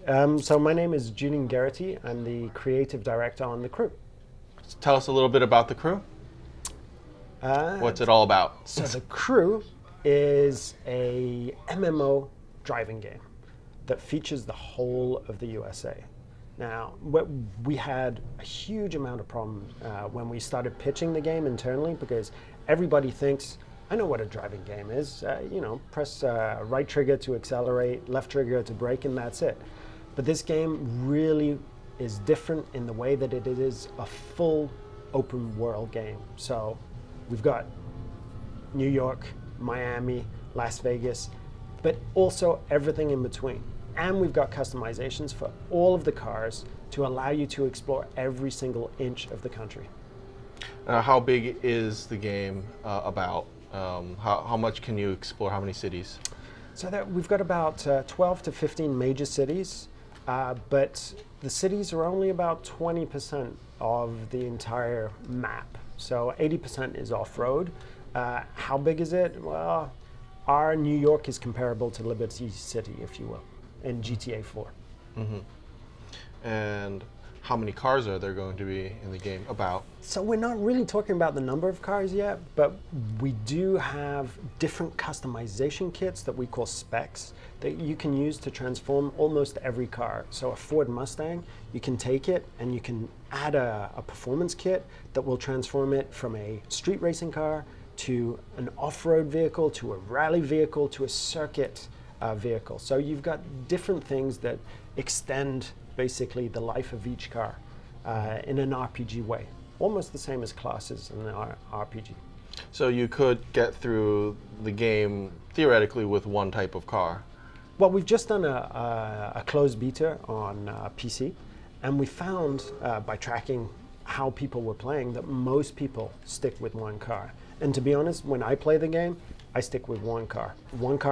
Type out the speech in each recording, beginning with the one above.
So my name is Julian Gerighty. I'm the creative director on The Crew. Tell us a little bit about The Crew. What's it all about? So The Crew is a MMO driving game that features the whole of the USA. Now, we had a huge amount of problems when we started pitching the game internally, because everybody thinks, I know what a driving game is. Press right trigger to accelerate, left trigger to brake, and that's it. But this game really is different in the way that it is a full open world game. So we've got New York, Miami, Las Vegas, but also everything in between. And we've got customizations for all of the cars to allow you to explore every single inch of the country. How big is the game about? How much can you explore? How many cities? So we've got about 12 to 15 major cities, but the cities are only about 20% of the entire map. So 80% is off-road. How big is it? Well, our New York is comparable to Liberty City, if you will, in GTA 4. Mm-hmm. And how many cars are there going to be in the game about? So we're not really talking about the number of cars yet, but we do have different customization kits that we call specs that you can use to transform almost every car. So a Ford Mustang, you can take it and you can add a performance kit that will transform it from a street racing car to an off-road vehicle, to a rally vehicle, to a circuit vehicle. So you've got different things that extend basically the life of each car in an RPG way. Almost the same as classes in an RPG. So you could get through the game theoretically with one type of car? Well, we've just done a closed beta on PC, and we found by tracking how people were playing that most people stick with one car. And to be honest, when I play the game, I stick with one car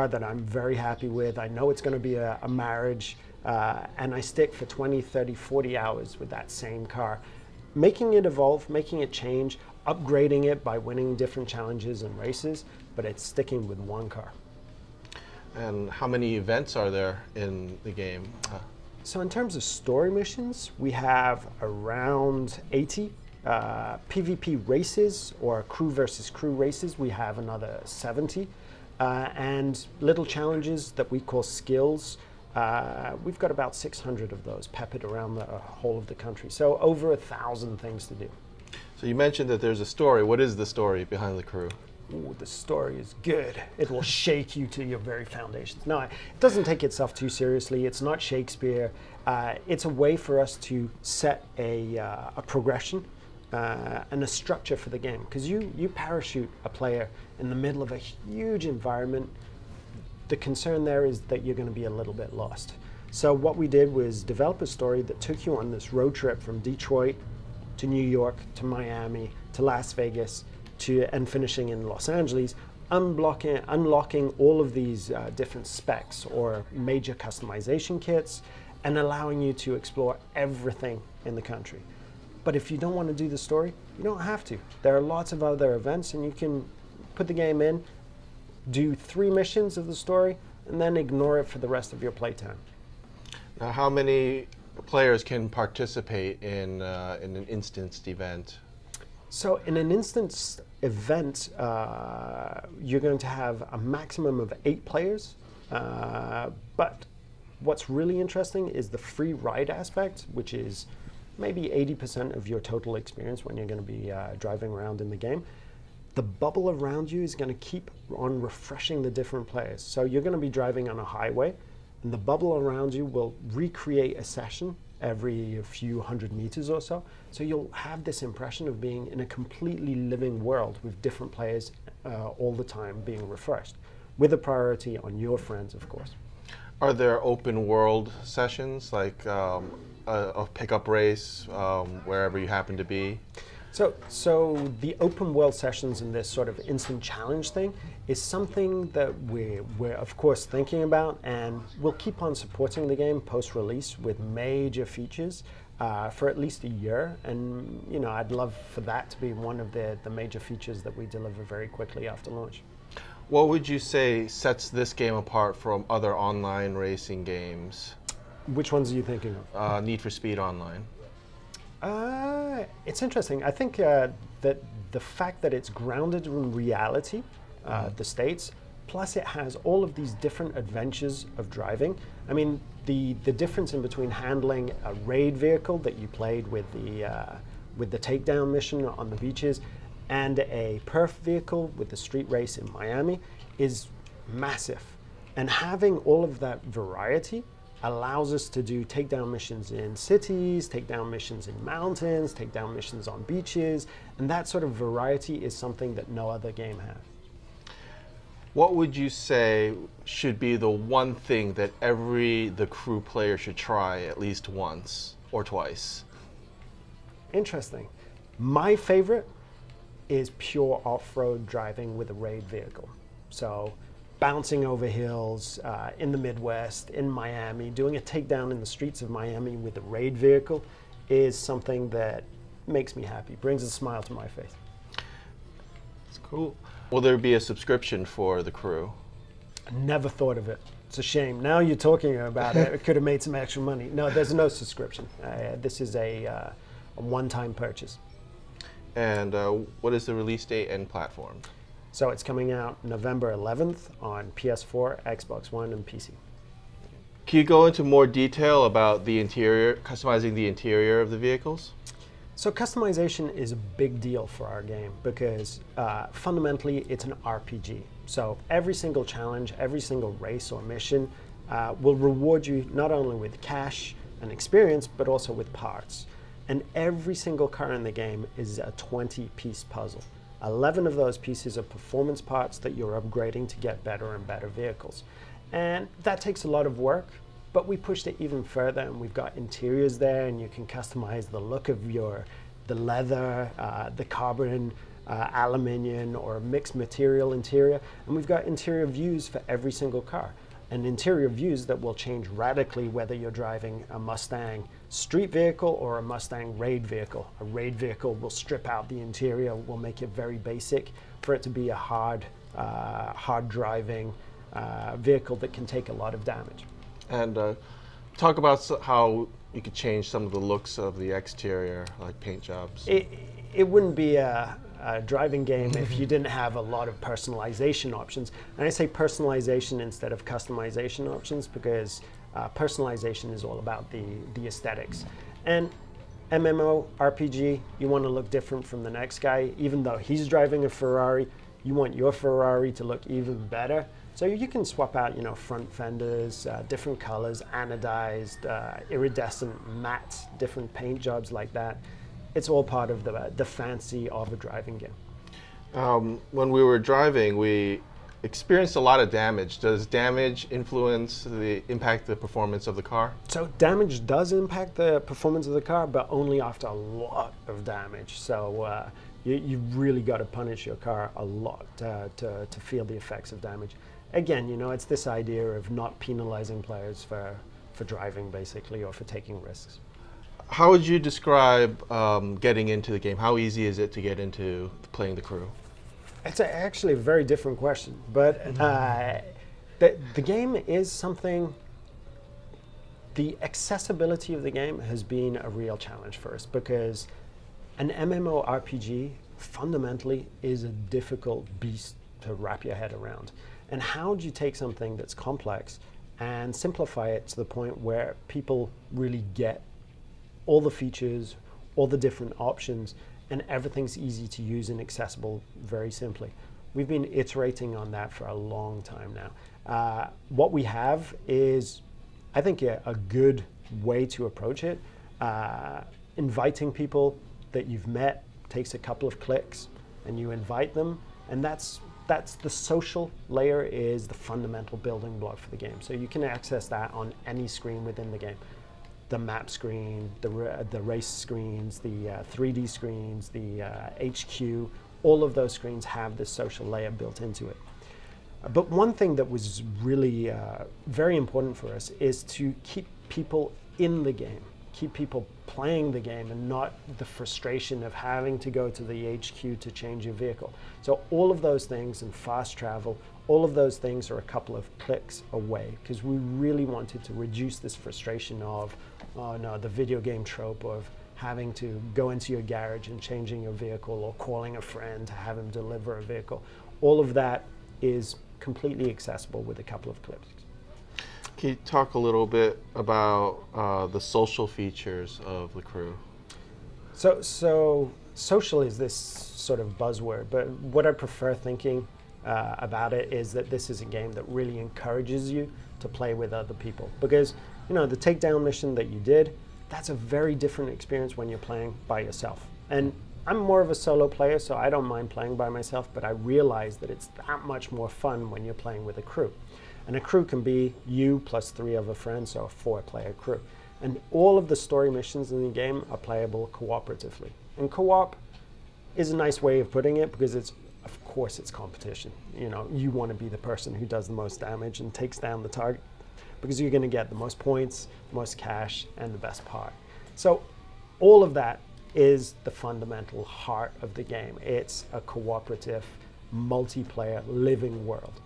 that I'm very happy with. I know it's going to be a marriage, and I stick for 20, 30, 40 hours with that same car, making it evolve, making it change, upgrading it by winning different challenges and races, but it's sticking with one car. And how many events are there in the game? So in terms of story missions, we have around 80. PvP races, or crew versus crew races, we have another 70. And little challenges that we call skills, we've got about 600 of those peppered around the whole of the country. So over 1,000 things to do. So you mentioned that there's a story. What is the story behind The Crew? Ooh, the story is good. It will shake you to your very foundations. No, it doesn't take itself too seriously. It's not Shakespeare. It's a way for us to set a progression and a structure for the game. Because you parachute a player in the middle of a huge environment. The concern there is that you're going to be a little bit lost. So what we did was develop a story that took you on this road trip from Detroit to New York to Miami to Las Vegas and finishing in Los Angeles, unlocking all of these different specs or major customization kits, and allowing you to explore everything in the country. But if you don't want to do the story, you don't have to. There are lots of other events, and you can put the game in, do 3 missions of the story, and then ignore it for the rest of your playtime. Now, how many players can participate in an instanced event? So in an instanced event, you're going to have a maximum of 8 players. But what's really interesting is the free ride aspect, which is maybe 80% of your total experience when you're going to be driving around in the game. The bubble around you is going to keep on refreshing the different players. So you're going to be driving on a highway, and the bubble around you will recreate a session every few hundred meters or so. So you'll have this impression of being in a completely living world with different players all the time being refreshed, with a priority on your friends, of course. Are there open world sessions, like a pickup race wherever you happen to be? So the open world sessions and this sort of instant challenge thing is something that we're of course thinking about, and we'll keep on supporting the game post-release with major features for at least a year. And I'd love for that to be one of the major features that we deliver very quickly after launch. What would you say sets this game apart from other online racing games? Which ones are you thinking of? Need for Speed Online. It's interesting. I think that the fact that it's grounded in reality, the states, plus it has all of these different adventures of driving. I mean, the difference in between handling a raid vehicle that you played with the takedown mission on the beaches and a perf vehicle with the street race in Miami is massive. And having all of that variety allows us to do takedown missions in cities, takedown missions in mountains, takedown missions on beaches, and that sort of variety is something that no other game has. What would you say should be the one thing that the crew player should try at least once or twice? Interesting. My favorite is pure off-road driving with a raid vehicle. So bouncing over hills in the Midwest, in Miami, doing a takedown in the streets of Miami with a raid vehicle is something that makes me happy, brings a smile to my face. That's cool. Will there be a subscription for the crew? I never thought of it. It's a shame. Now you're talking about it, it could have made some extra money. No, there's no subscription. This is a one-time purchase. And what is the release date and platform? So it's coming out November 11th on PS4, Xbox One, and PC. Can you go into more detail about the interior, customizing the interior of the vehicles? So customization is a big deal for our game because fundamentally it's an RPG. So every single challenge, every single race or mission will reward you not only with cash and experience, but also with parts. And every single car in the game is a 20-piece puzzle. 11 of those pieces are performance parts that you're upgrading to get better and better vehicles. And that takes a lot of work, but we pushed it even further and we've got interiors there and you can customize the look of the leather, the carbon, aluminium or mixed material interior. And we've got interior views for every single car. And interior views that will change radically whether you're driving a Mustang street vehicle or a Mustang raid vehicle. A raid vehicle will strip out the interior, will make it very basic for it to be a hard driving vehicle that can take a lot of damage. And talk about how you could change some of the looks of the exterior, like paint jobs. It wouldn't be a driving game if you didn't have a lot of personalization options. And I say personalization instead of customization options because personalization is all about the aesthetics. And MMO, RPG, you want to look different from the next guy. Even though he's driving a Ferrari, you want your Ferrari to look even better. So you can swap out, front fenders, different colors, anodized, iridescent, matte, different paint jobs like that. It's all part of the fancy of a driving game. When we were driving, we experienced a lot of damage. Does damage impact the performance of the car? So damage does impact the performance of the car, but only after a lot of damage. So you've really got to punish your car a lot to feel the effects of damage. Again, it's this idea of not penalizing players for driving, basically, or for taking risks. How would you describe getting into the game? How easy is it to get into playing the crew? It's actually a very different question, but the game is something. The accessibility of the game has been a real challenge for us because an MMORPG fundamentally is a difficult beast to wrap your head around. And how do you take something that's complex and simplify it to the point where people really get all the features, all the different options, and everything's easy to use and accessible very simply. We've been iterating on that for a long time now. What we have is, I think, a good way to approach it. Inviting people that you've met takes a couple of clicks, and you invite them, and that's the social layer is the fundamental building block for the game. So you can access that on any screen within the game. The map screen, the race screens, the 3D screens, the HQ, all of those screens have this social layer built into it. But one thing that was really very important for us is to keep people in the game, keep people playing the game and not the frustration of having to go to the HQ to change your vehicle. So all of those things and fast travel, All of those things are a couple of clicks away, because we really wanted to reduce this frustration of, oh no, the video game trope of having to go into your garage and changing your vehicle or calling a friend to have him deliver a vehicle. All of that is completely accessible with a couple of clicks. Can you talk a little bit about the social features of the crew? So social is this sort of buzzword, but what I prefer thinking about it is that this is a game that really encourages you to play with other people. Because, you know, the takedown mission that you did, that's a very different experience when you're playing by yourself. And I'm more of a solo player, so I don't mind playing by myself, but I realize that it's that much more fun when you're playing with a crew. And a crew can be you plus 3 other friends, so a 4-player crew. And all of the story missions in the game are playable cooperatively. And co-op is a nice way of putting it, because it's, of course, it's competition. You know, you want to be the person who does the most damage and takes down the target, because you're going to get the most points, the most cash, and the best part. So all of that is the fundamental heart of the game. It's a cooperative, multiplayer, living world.